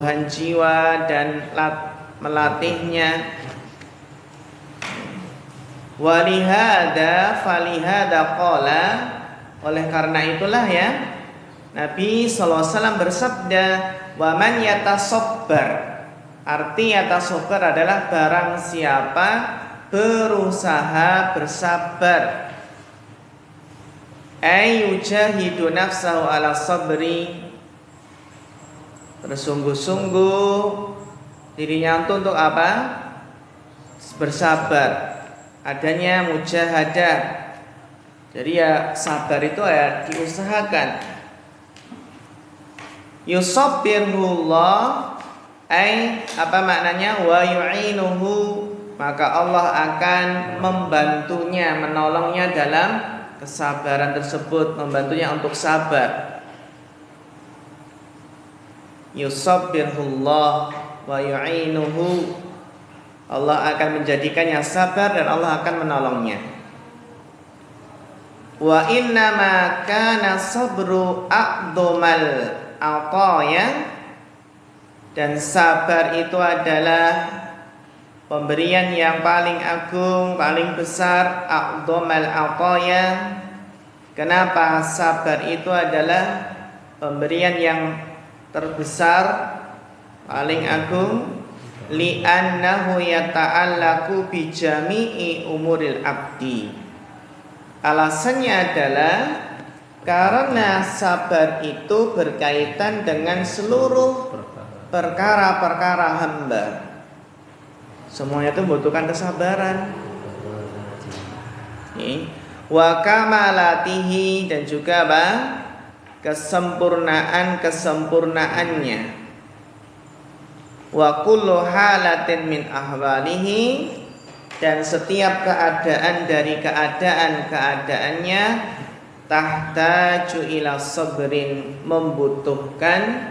jiwa dan melatihnya. Walihada falihada qala, oleh karena itulah ya Nabi SAW bersabda, wa man yatasabbar, arti yatasabbar adalah barang siapa berusaha bersabar, yujahidu nafsahu ala sabri, bersungguh-sungguh dirinya untuk apa? Bersabar. Adanya mujahadah. Jadi ya sabar itu ya diusahakan. Yusabbirullah, apa maknanya? Wa yu'inuhu, maka Allah akan membantunya, menolongnya dalam kesabaran tersebut, membantunya untuk sabar. Yusabbirullah wa yu'inuhu, Allah akan menjadikannya sabar dan Allah akan menolongnya. Wa innama kana sabru aqdomal ataya, dan sabar itu adalah pemberian yang paling agung, paling besar. Aqdomal ataya, kenapa sabar itu adalah pemberian yang terbesar, paling agung? Li'annahu yata'allaku bijami'i umuril abdi. Alasannya adalah karena sabar itu berkaitan dengan seluruh perkara-perkara hamba. Semuanya itu membutuhkan kesabaran. Wa kamalatihi, dan juga apa? Kesempurnaannya. Wa kullu halatin min ahwalihi, dan setiap keadaan dari keadaannya, tahtaju ila sabrin, membutuhkan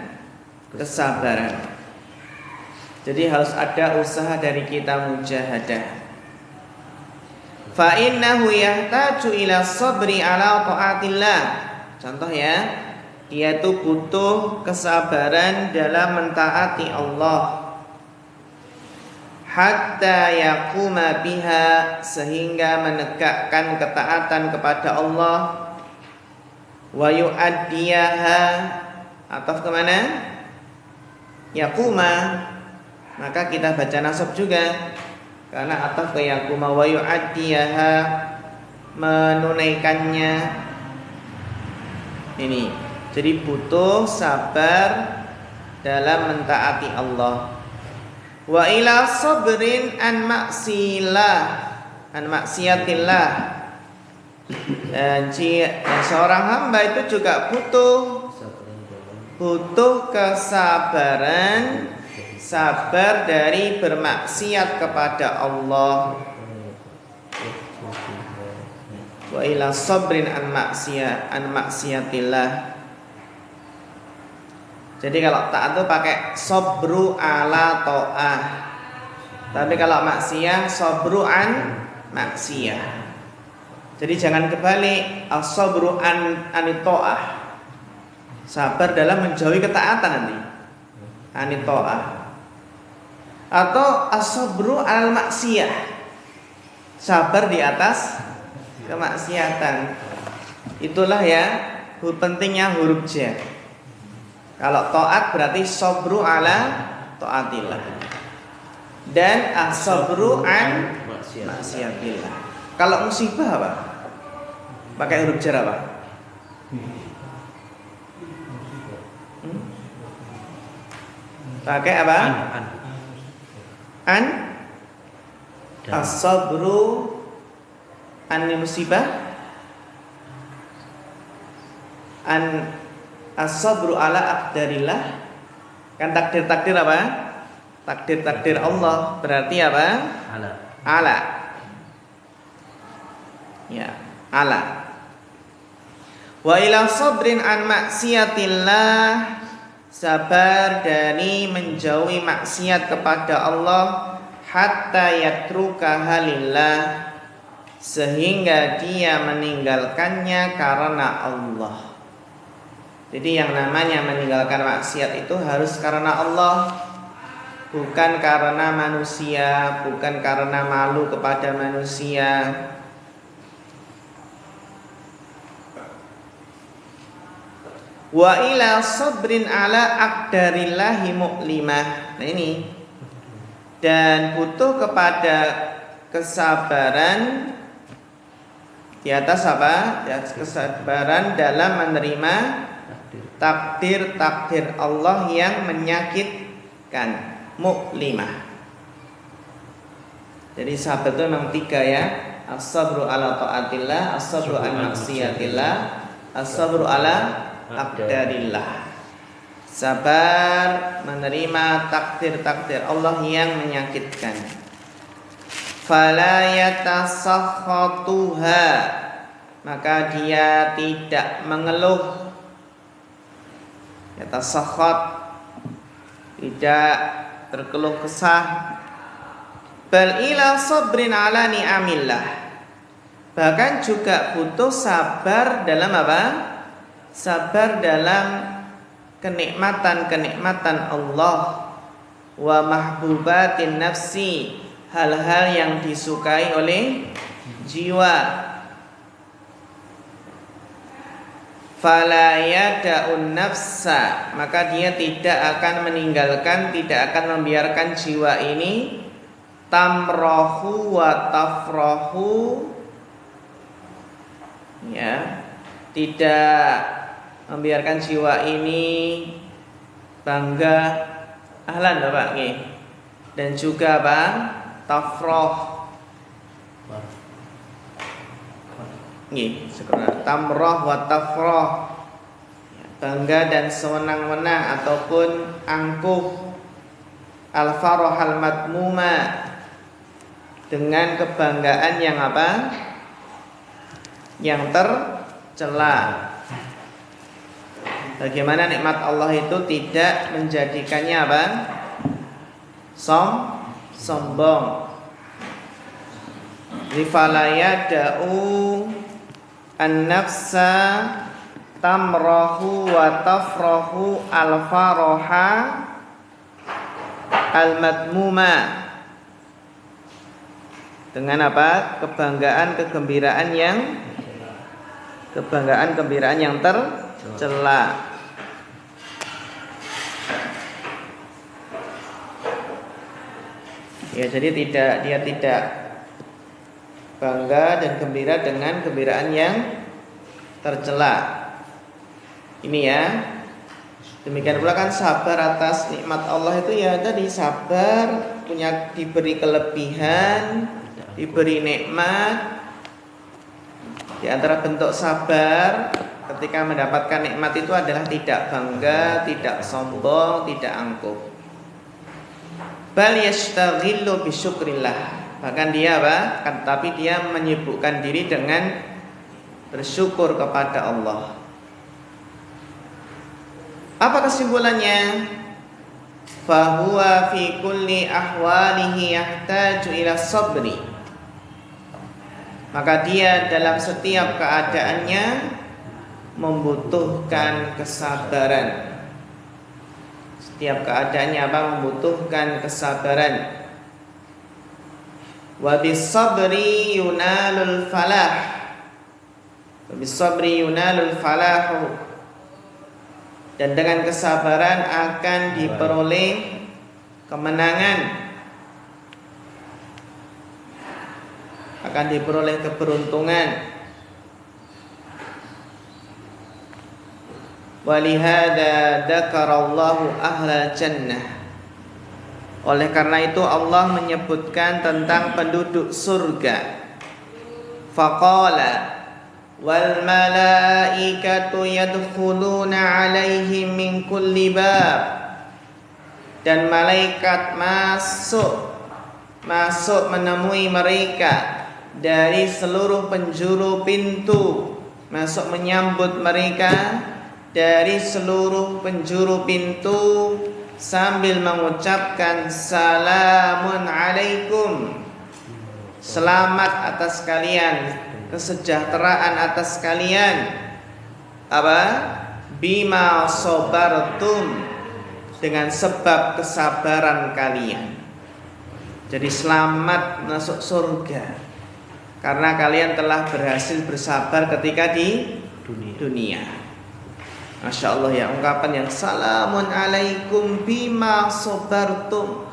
kesabaran. Jadi harus ada usaha dari kita, mujahadah. Fa innahu yahtaju ila sabri ala taatillah. Contoh ya, dia itu butuh kesabaran dalam mentaati Allah, hatta yaquma biha, sehingga menegakkan ketaatan kepada Allah, wa yu'addiyaha, atau kemana? Yaquma, maka kita baca nasab juga karena ataf ke yaquma, wa yu'addiyaha, menunaikannya. Ini jadi butuh sabar dalam mentaati Allah. Wa ila sabrin an maksiatillah. Dan seorang hamba itu juga butuh kesabaran, sabar dari bermaksiat kepada Allah. Wa ila sabrin an maksiatillah. Jadi kalau taat itu pakai sabru ala ta'ah. Tapi kalau maksiyah, sabru an maksiyah. Jadi jangan kebalik, as-sabru an ta'ah. Sabar dalam menjauhi ketaatan nanti. An ta'ah. Atau as-sabru al maksiyah. Sabar di atas kemaksiatan. Itulah ya pentingnya huruf jar. Kalau taat berarti sabru ala taatillah, dan as-sabru an maksiatillah. Kalau musibah apa? Pakai huruf jar apa? Pakai apa? An. As-sabru an musibah. An as-sabru ala aqdarillah. Kan takdir-takdir apa? Takdir-takdir Allah. Berarti apa? Ala. Ya, ala. Wa ila sabrin an maksiatillah, sabar dari menjauhi maksiat kepada Allah, hatta yatruka halillah, sehingga dia meninggalkannya karena Allah. Jadi yang namanya meninggalkan maksiat itu harus karena Allah, bukan karena manusia, bukan karena malu kepada manusia. Wa ila sabrin ala aqdarillahi mu'limah. Nah ini. Dan butuh kepada kesabaran di atas apa? Di atas kesabaran dalam menerima takdir-takdir Allah yang menyakitkan. Mu'limah. Jadi sabar itu memang 3 ya. As-sabru ala taatillah, as-sabru an maksiatillah, as-sabru ala aqdarillah. Sabar menerima takdir-takdir Allah yang menyakitkan. Fala yatasakhatuha, maka dia tidak mengeluh. Yatasakhat, tidak terkeluh kesah. Bal ila sabrin ala ni'amillah, bahkan juga butuh sabar dalam apa? Sabar dalam kenikmatan-kenikmatan Allah. Wa mahbubatin nafsi, hal-hal yang disukai oleh jiwa. Fala yada'un nafsa, maka dia tidak akan meninggalkan, tidak akan membiarkan jiwa ini tamrohu wa tafrohu, ya, tidak membiarkan jiwa ini bangga, ahlan Bapak nggih, dan juga apa? Tafroh nggih, sekarang tamroh wa tafroh, bangga dan sewenang-wenang ataupun angkuh. Al-faroh al-madmuma, dengan kebanggaan yang apa? Yang tercela. Bagaimana nikmat Allah itu tidak menjadikannya apa? Sombong. Rifalayada'u an-nafsa tamrahu wa tafrahu al-faroha al-madmuma, dengan apa? Kebanggaan yang tercela. Ya, jadi dia tidak bangga dan gembira dengan gembiraan yang tercela. Ini ya. Demikian pula kan sabar atas nikmat Allah itu ya tadi, sabar punya diberi kelebihan, diberi nikmat. Di antara bentuk sabar ketika mendapatkan nikmat itu adalah tidak bangga, tidak sombong, tidak angkuh. Bal yastaghillu bisyukrillah. Bahkan dia apa? Tapi dia menyibukkan diri dengan bersyukur kepada Allah. Apa kesimpulannya? Fahuwa fi kulli ahwalihi yahtaju ila sabri. Maka dia dalam setiap keadaannya membutuhkan kesabaran. Setiap keadaannya apa? Membutuhkan kesabaran. Wa bis-sabri yunalul falah. Wa bis-sabri yunalul falahu. Dan dengan kesabaran akan diperoleh kemenangan, akan diperoleh keberuntungan. Walihada dzakarallahu ahlal jannah. Oleh karena itu Allah menyebutkan tentang penduduk surga. Faqala wal malaikatu yadkhuluna alaihim min kulli bab. Dan malaikat masuk menemui mereka dari seluruh penjuru pintu, masuk menyambut mereka dari seluruh penjuru pintu sambil mengucapkan salamun alaikum, selamat atas kalian, kesejahteraan atas kalian. Apa? bima sabartum, dengan sebab kesabaran kalian. Jadi selamat masuk surga karena kalian telah berhasil bersabar ketika di dunia. Masya Allah ya, ungkapan yang salamun alaikum bima sabartum,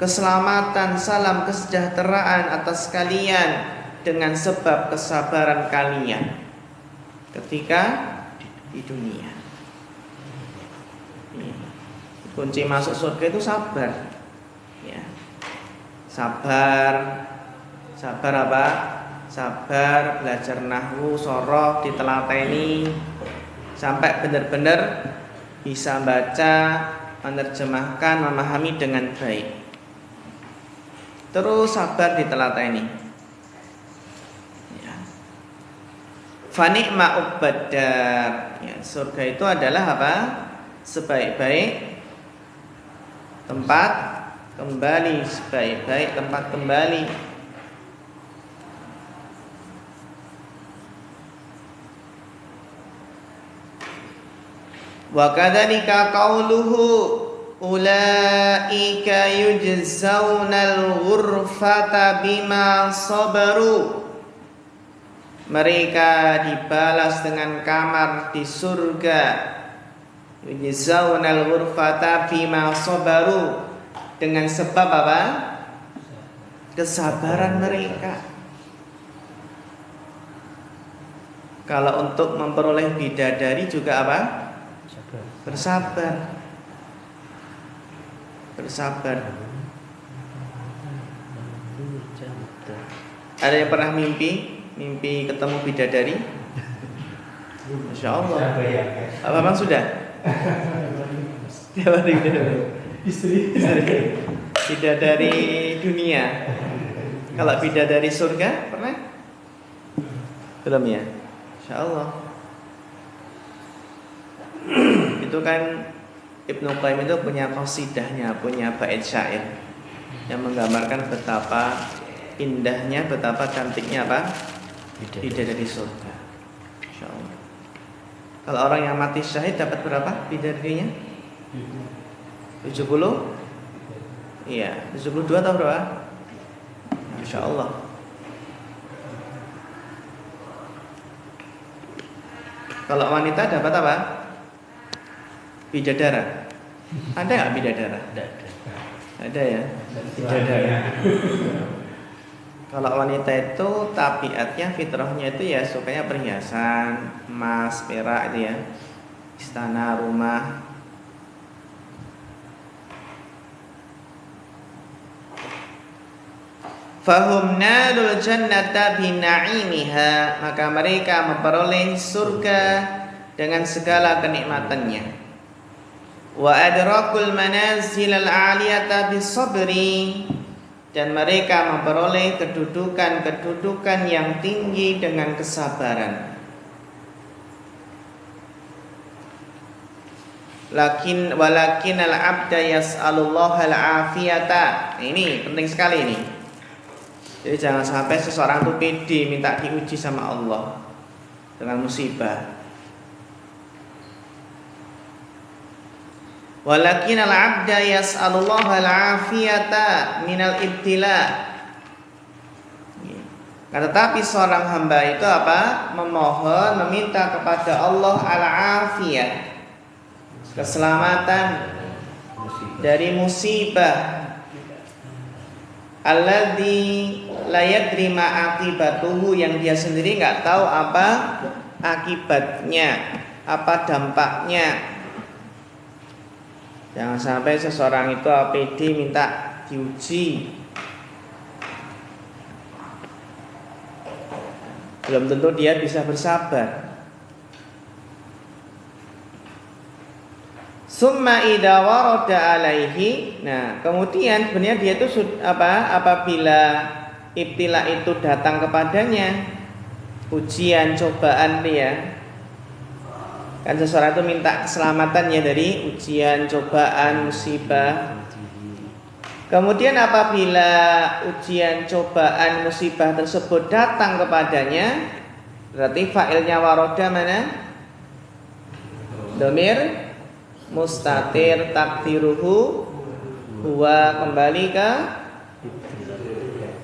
keselamatan, salam kesejahteraan atas kalian dengan sebab kesabaran kalian ketika di dunia. Kunci masuk surga itu sabar, ya. Sabar apa? Sabar belajar nahwu, soroh, ditelateni sampai benar-benar bisa baca, menerjemahkan, memahami dengan baik. Terus sabar ditelateni. Ya. Fani'ma ubbadar. Ya, surga itu adalah apa? Sebaik-baik tempat kembali, sebaik-baik tempat kembali. Wa kadzalika qauluhu ulaika yujzaunal ghurfata bima sabaru, mereka dibalas dengan kamar di surga. Yujzaunal ghurfata bima sabaru, dengan sebab apa? Kesabaran mereka. Kalau untuk memperoleh bidadari juga apa? Bersabar. Ada yang pernah mimpi ketemu bidadari? Masya Allah. Abang sudah? Siapa bidadari? Istri. Bidadari dunia. Kalau bidadari surga pernah? Belum ya? Masya Allah. Itu kan Ibnu Qayyim itu punya qasidahnya, punya bait syair yang menggambarkan betapa indahnya, betapa cantiknya apa? Bidadari surga. Masya Allah. Kalau orang yang mati syahid dapat berapa bidadarinya? 70? Iya, 72 atau berapa? Masya Allah. Kalau wanita dapat apa? Bidadara. Ada nggak bidadara? Ada ya. Bidadara. Kalau wanita itu tabiatnya, fitrahnya itu ya sukanya perhiasan, emas, perak itu ya, istana, rumah. Fahum nalul jannata bina'imiha, maka mereka memperoleh surga dengan segala kenikmatannya. Wa adrakul manazil al-'aliyata bisabri, dan mereka memperoleh kedudukan yang tinggi dengan kesabaran. Walakin al-'abda yas'alullaha al-'afiyata. Ini penting sekali ini. Jadi jangan sampai seseorang itu pede minta diuji sama Allah dengan musibah. Walakin al-'abda yas'alullaha al-'afiyata minal ibtila. Tetapi seorang hamba itu apa? Memohon, meminta kepada Allah al-'afiyah, keselamatan dari musibah. Alladzi la yadri ma aqibatuhu, yang dia sendiri enggak tahu apa akibatnya, apa dampaknya. Jangan sampai seseorang itu APD minta diuji, belum tentu dia bisa bersabar. Summa idza warada alaihi. Nah, kemudian sebenarnya dia itu apabila ibtila itu datang kepadanya, ujian, cobaan dia. Kan seseorang itu minta keselamatannya dari ujian, cobaan, musibah. Kemudian apabila ujian, cobaan, musibah tersebut datang kepadanya, berarti fa'ilnya waroda mana? Domir mustatir takdiruhu huwa, kembali ke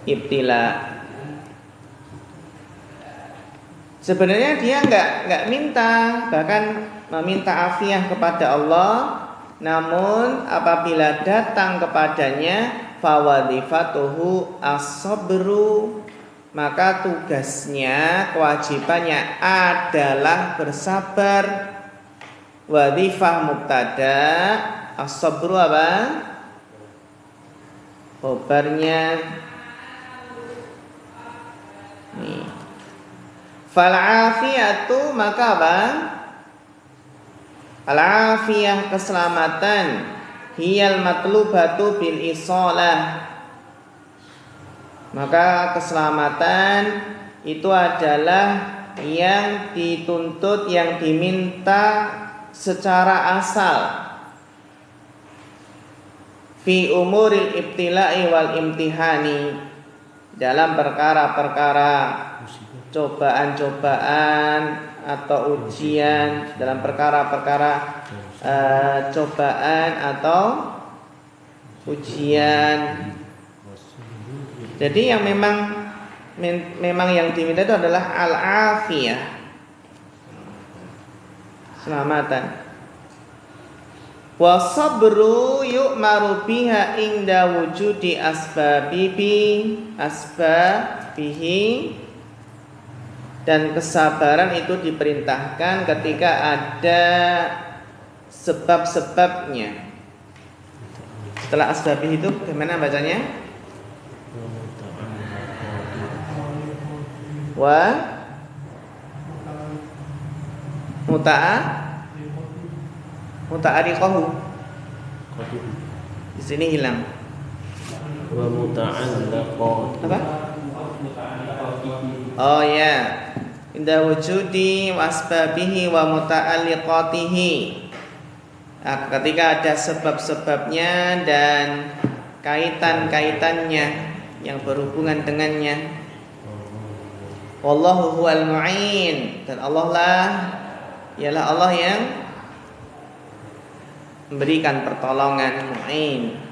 ibtila. Sebenarnya dia nggak minta, bahkan meminta afiah kepada Allah, namun apabila datang kepadanya fawadifatuhu as-sabru, maka tugasnya, kewajibannya adalah bersabar. Wadifah mubtada, as-sabru apa? Khobarnya. Nih. Fal'afiyatu, maka apa? Al-afiyah, keselamatan. Hiyal matlubatu bil isalah, maka keselamatan itu adalah yang dituntut, yang diminta secara asal. Fi umuril ibtila'i wal imtihani, dalam perkara-perkara cobaan-cobaan atau ujian, dalam perkara-perkara cobaan atau ujian. Jadi yang memang yang diminta itu adalah al-afiyah, keselamatan. Wa sabru yu'maru biha inda wujudi asbabihi, dan kesabaran itu diperintahkan ketika ada sebab-sebabnya. Setelah asbabihi itu bagaimana bacanya? Wa muta'ariqahu. Di sini hilang. Wa muta'allaqat. Apa? Oh ya. Inda wujudi wasbabihi wa muta'alliqatihi. Nah, ketika ada sebab-sebabnya dan kaitan-kaitannya yang berhubungan dengannya. Wallahu huwal mu'in, dan Allah lah ialah Allah yang memberikan pertolongan. Mu'in,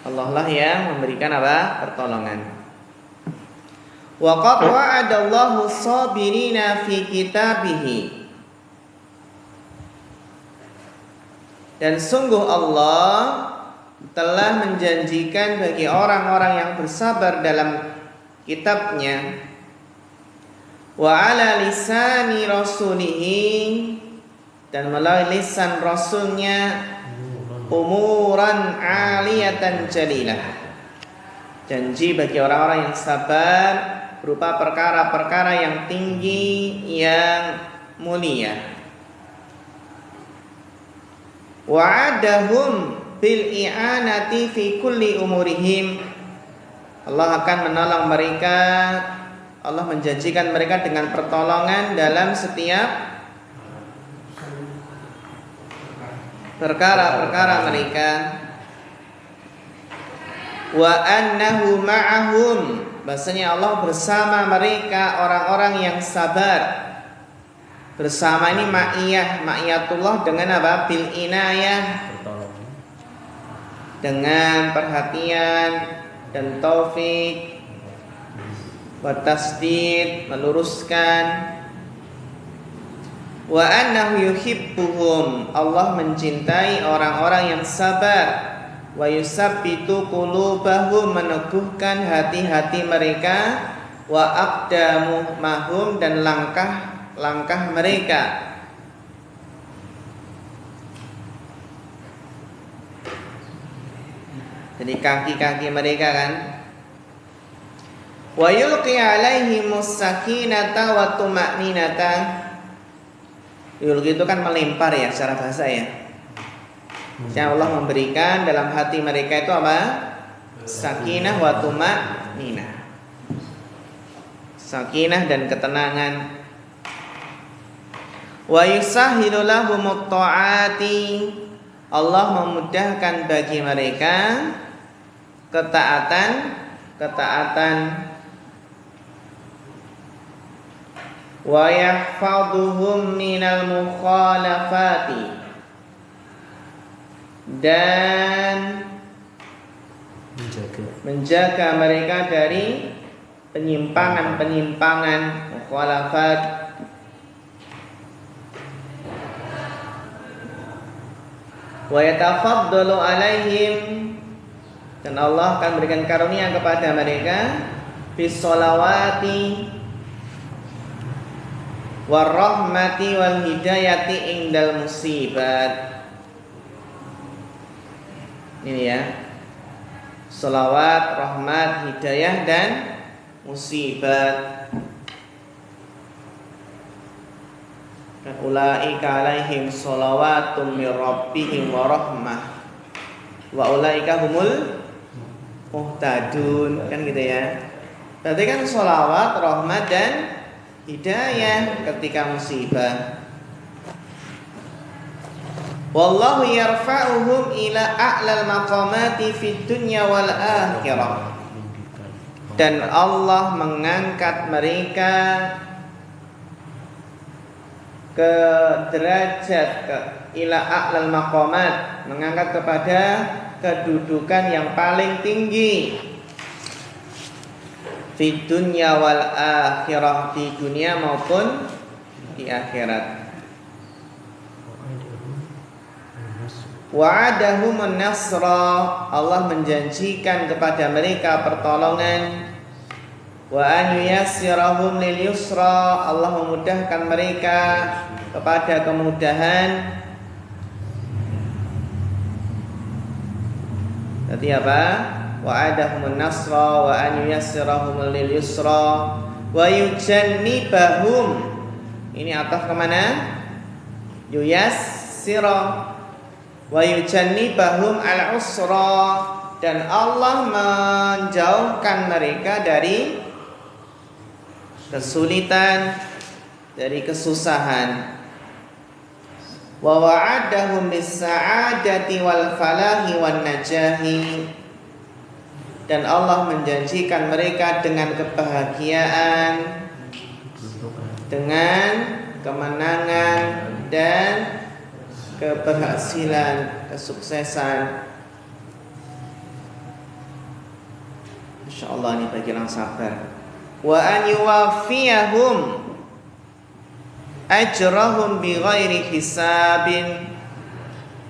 Allah lah yang memberikan apa? Pertolongan. Wa qad wa'adallahu sabirina fi kitabihi, dan sungguh Allah telah menjanjikan bagi orang-orang yang bersabar dalam kitabnya. Wa ala lisani rasulihi, dan melalui lisan rasulnya, umuran aliyatan jalilah, janji bagi orang-orang yang sabar berupa perkara-perkara yang tinggi, yang mulia. Wa'adahum bil i'anati fi kulli umurihim, Allah akan menolong mereka, Allah menjanjikan mereka dengan pertolongan dalam setiap perkara-perkara mereka. Wa annahu ma'ahum, bahasanya Allah bersama mereka, orang-orang yang sabar. Bersama ini ma'iyatullah dengan apa? Bil inayah, dengan perhatian dan taufik, wa tasdid, meluruskan. Wa annahu yuhibbuhum, Allah mencintai orang-orang yang sabar. Wa yusabbitu qulubahum, meneguhkan hati-hati mereka. Wa aqdamuhum, dan langkah-langkah mereka. Jadi kaki-kaki mereka kan. Wa yulqi alaihimus sakinata wa tuma'ninata. Yulqi itu kan melempar ya secara bahasa ya. Yang Allah memberikan dalam hati mereka itu apa? Sakinah wa tuma'ninah. Sakinah dan ketenangan. Wa yusahhilu lahumut ta'ati, Allah memudahkan bagi mereka ketaatan wa yahfaduhum minal mukhalafati, dan menjaga mereka dari penyimpangan-penyimpangan, mukhalafat. Wa yatafaddalu alaihim, dan Allah akan berikan karunia kepada mereka bis sholawati war rahmati wal hidayati indal musibat. Ini ya, sholawat, rahmat, hidayah, dan musibat. Ulaika alaihim sholawatun min rabbihim wa rahmah wa ulaika humul muhtadun, kan gitu ya. Berarti kan sholawat, rahmat, dan hidayah ketika musibah. Wallahu yarfa'uhum ila a'lal maqamati fid dunya wal akhirah. Dan Allah mengangkat mereka ke derajat, ke ila a'lal maqamat, mengangkat kepada kedudukan yang paling tinggi fid dunya wal akhirah, di dunia maupun di akhirat. Wa'adahumun nasra, Allah menjanjikan kepada mereka pertolongan. Wa an yuyassirahum lil yusra, Allah memudahkan mereka kepada kemudahan. Berarti apa? Wa'adahumun nasra wa an yuyassirahum lil yusra wa yujannibahum. Ini ataf kemana? Yuyassira. Wa yujannibahum al-usra, dan Allah menjauhkan mereka dari kesulitan, dari kesusahan. Wa wa'adahum bis-sa'adati wal falahi wan najahi, dan Allah menjanjikan mereka dengan kebahagiaan, dengan kemenangan, dan keberhasilan, kesuksesan. Insyaallah ini bagi yang sabar. Wa an yuwaffiyahum ajrahum bighairi hisabin,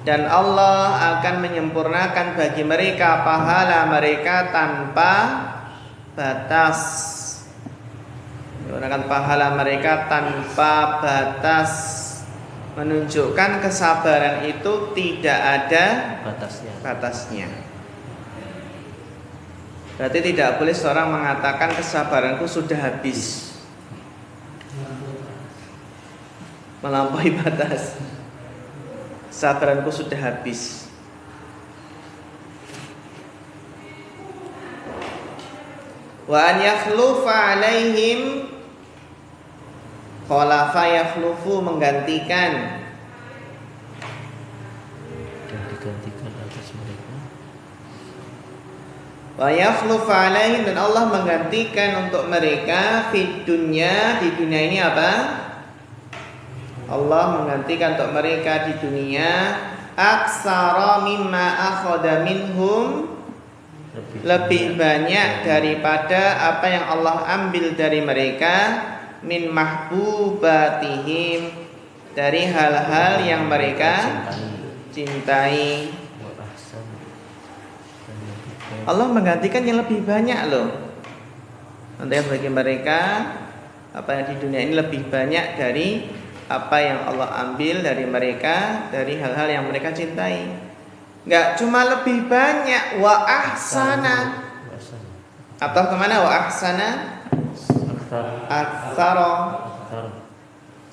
dan Allah akan menyempurnakan bagi mereka pahala mereka tanpa batas. Menyempurnakan pahala mereka tanpa batas, menunjukkan kesabaran itu tidak ada batasnya. Berarti tidak boleh seorang mengatakan kesabaranku sudah habis, melampaui batas. Kesabaranku sudah habis. Wa an yakhlufa alaihim, khalafa yakhlufu, menggantikan, dan digantikan atas mereka. Wa yakhlufa alaihim, dan Allah menggantikan untuk mereka fid dunya, di dunia ini apa? Allah menggantikan untuk mereka di dunia aksara mimma akhadha minhum, lebih banyak daripada apa yang Allah ambil dari mereka, min mahbubatihim, dari hal-hal yang mereka cintai. Allah menggantikan yang lebih banyak loh. Nanti bagi mereka apa yang di dunia ini lebih banyak dari apa yang Allah ambil dari mereka, dari hal-hal yang mereka cintai. Enggak cuma lebih banyak, wa ahsana. Atau kemana wa ahsana? Aktsara,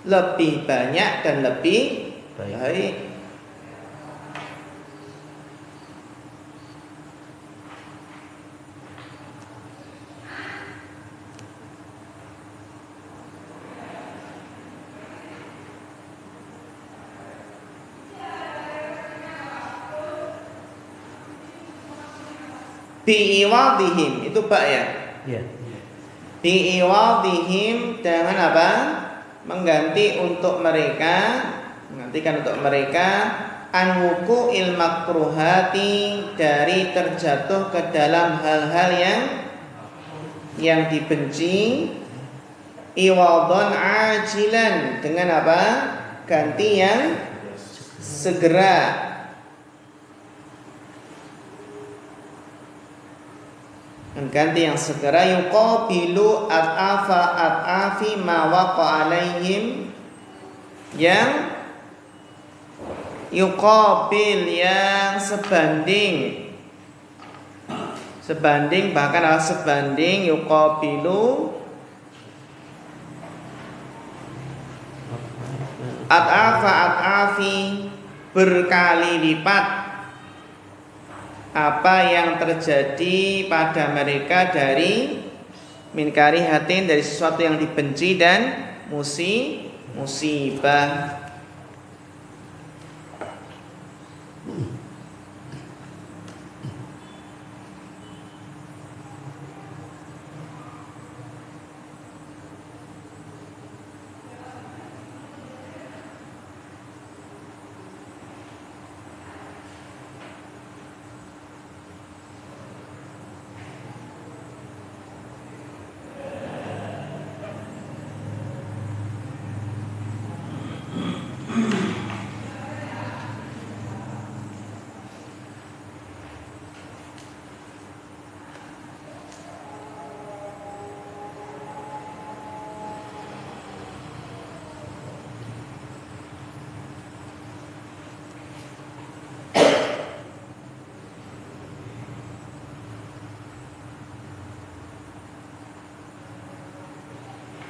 lebih banyak dan lebih baik. Bi'iwadihim, itu bak ya? Iya. Bi'iwadihim dengan apa? menggantikan untuk mereka anwuku makruhati dari terjatuh ke dalam hal-hal yang dibenci, iwadon ajilan dengan apa? Ganti yang segera. Ganti yang segera, yuqabilu at'afi ma waqa alaihim, yang yuqabil yang sebanding bahkan sebanding, yuqabilu at'afi berkali lipat apa yang terjadi pada mereka dari minkari hatin, dari sesuatu yang dibenci dan musibah.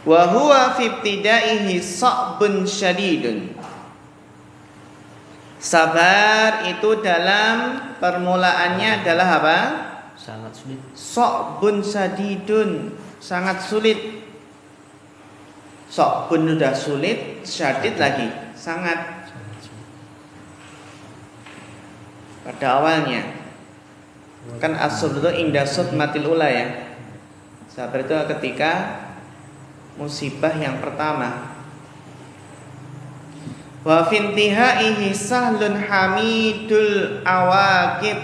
Wa huwa fi ibtidaihi sa'bun syadidun. Sabar itu dalam permulaannya adalah apa? Sangat sulit. Sa'bun syadidun, sangat sulit. Sa'bun sudah sulit, syadid lagi, sangat. Pada awalnya kan as-sabr itu inda sudmatil ula ya. Sabar itu ketika musibah yang pertama. Wa fintihaihi sahlun hamidul awaqib.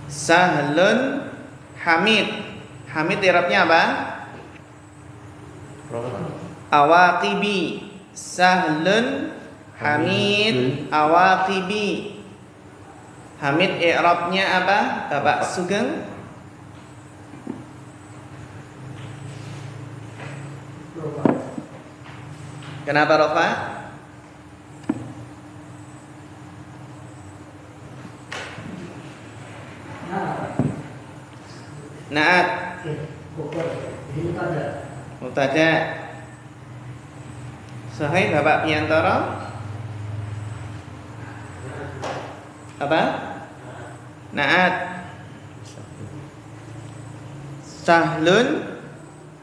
Sahlun hamid. Hamid i'rabnya apa? Awaqibi. Sahlun hamid awaqibi. Hamid i'rabnya apa? Bapak Sugeng? Kenapa Rofa? Naat. Mubtada. Sahih Bapak Piantoro? Apa? Naat. Sahlun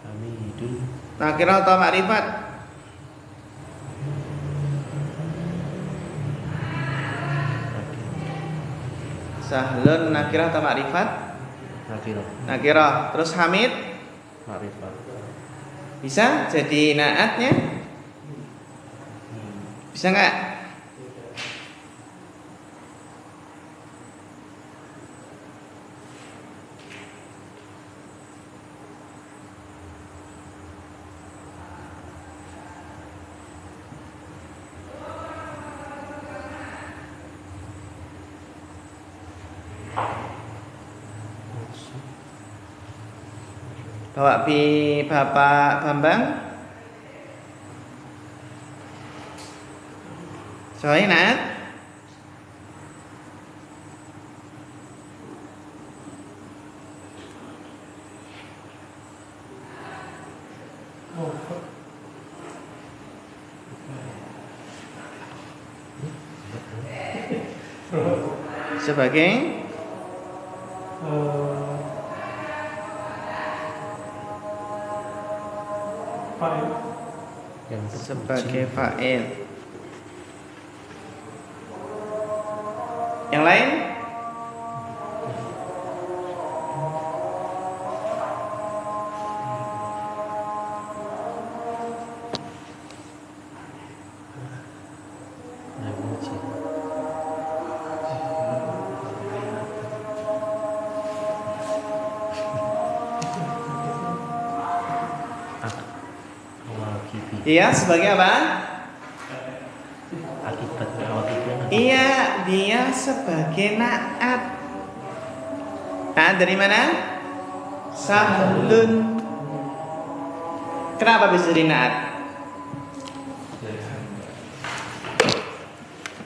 Hamidun. nakirah atau makrifat? Sahlun nakirah atau makrifat? Nakirah. Terus hamid? Makrifat. Bisa jadi naatnya? Bisa enggak? Bawa Bapak Bambang. Soalnya naat. Sebagai sebagai fa'il. Yang lain? Iya, sebagai apa? Akibat awatibi. Iya, dia sebagai naat. Naat dari mana? Sahlun. Kenapa bisa jadi naat?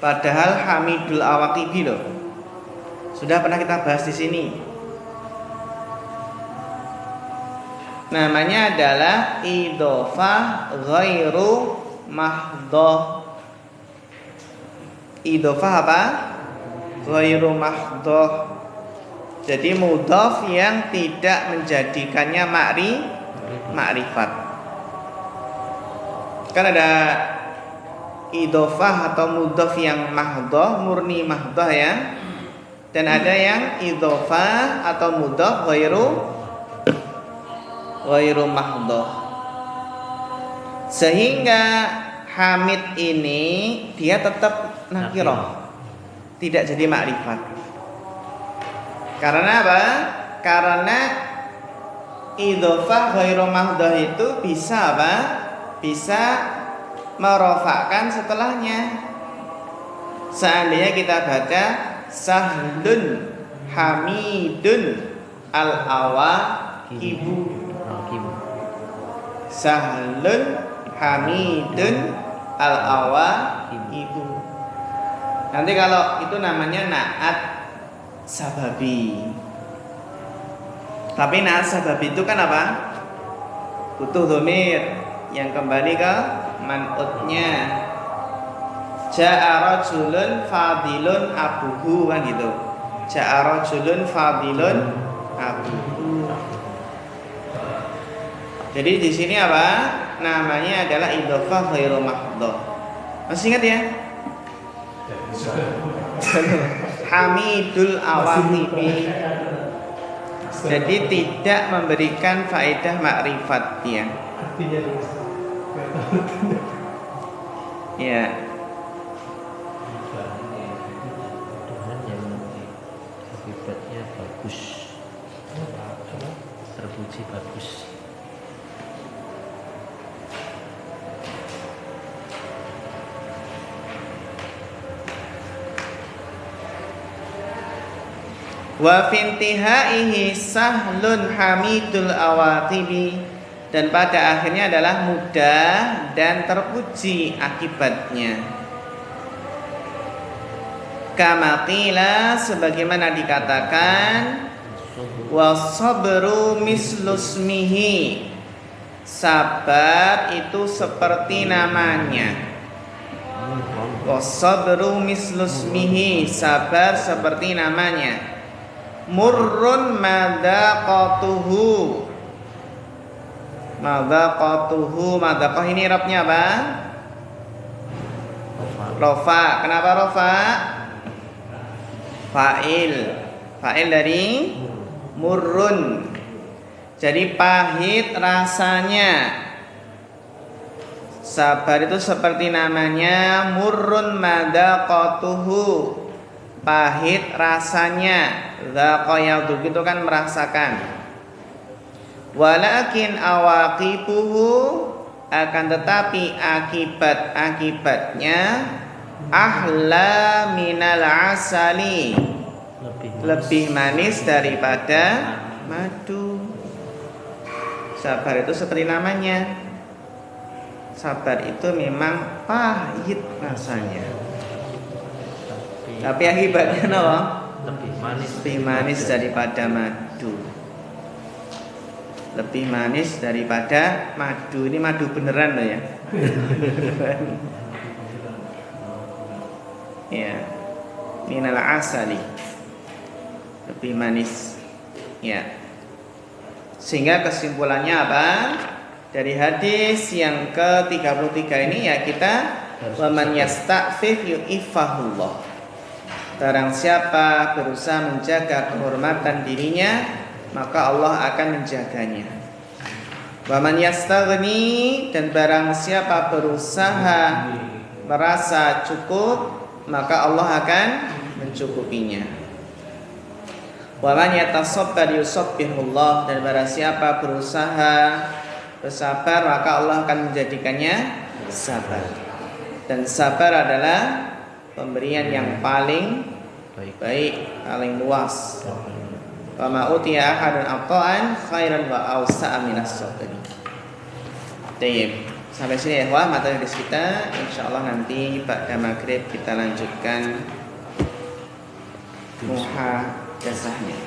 Padahal hamidul awaqibi loh. Sudah pernah kita bahas di sini. Namanya adalah idhofah ghairu mahdhah. Idhofah apa? Ghairu mahdhah. Jadi mudhaf yang tidak menjadikannya ma'rifat. Kan ada idhofah atau mudhaf yang mahdhah, murni mahdhah ya. Dan ada yang idhofah atau mudhaf ghairu mahdhah. Sehingga hamid ini dia tetap nakirah, tidak jadi makrifat. Karena apa? Karena idhofah ghairu mahdhah itu bisa apa? Bisa merofakkan setelahnya. Seandainya kita baca sahlun hamidun al-awaqibu. Sahlun hamidun al-awaqibu. Nanti kalau itu namanya naat sababi. Tapi naat sababi itu kan apa? Butuh dhamir yang kembali ke man'utnya. Ja'a rajulun fadilun abuhu, kan gitu. Ja'a rajulun fadilun abuhu. Jadi di sini apa? Namanya adalah idhofah ghairu mahdhah. Masih ingat ya? Hamidul awaqibi. Jadi tidak memberikan faedah makrifat dia. Ya. Akibatnya bagus, terpuji bagus. Wa fintihaihi sahlun hamidul awaqibi. Dan pada akhirnya adalah mudah dan terpuji akibatnya. Kama qila, sebagaimana dikatakan, wasabru mislusmihi. Sabar itu seperti namanya. Wasabru mislusmihi. Sabar seperti namanya. Murrun madaqatuhu. Madaqatuhu. Madaqah ini irabnya apa? Rofa. Kenapa rofa? Fa'il. Fa'il dari murrun. Jadi pahit rasanya. Sabar itu seperti namanya. Murrun madaqatuhu. Pahit rasanya. Dhaqa yadhuq itu kan merasakan. Walakin awaqibuhu, akan tetapi akibat-akibatnya ahla minal asali, lebih manis daripada madu. Sabar itu seperti namanya. Sabar itu memang pahit rasanya. Tapi akibatnya apa? Lebih manis daripada madu. Lebih manis daripada madu. Ini madu beneran loh ya. Ya. Minal asali. Lebih manis. Ya. Sehingga kesimpulannya apa? Dari hadis yang ke-33 ini ya kita waman yasta'fif yu'ifahullah. Barang siapa berusaha menjaga kehormatan dirinya, maka Allah akan menjaganya. Wa man yastaghni, dan barang siapa berusaha merasa cukup, maka Allah akan mencukupinya. Wa man yatasabbar yusabbihullah, dan barang siapa berusaha bersabar, maka Allah akan menjadikannya sabar. Dan sabar adalah pemberian yang paling baik, paling luas. Wa ma utiya ahadun ata'an khairan wa awsa'a minas sabri. Baik. Sampai sini ya, wah materi kita. Insyaallah nanti pada maghrib kita lanjutkan muhadasahnya.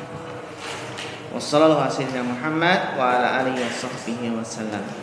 Wassallallahu ala sayyidina Muhammad wa ala alihi washabbihi wasallam.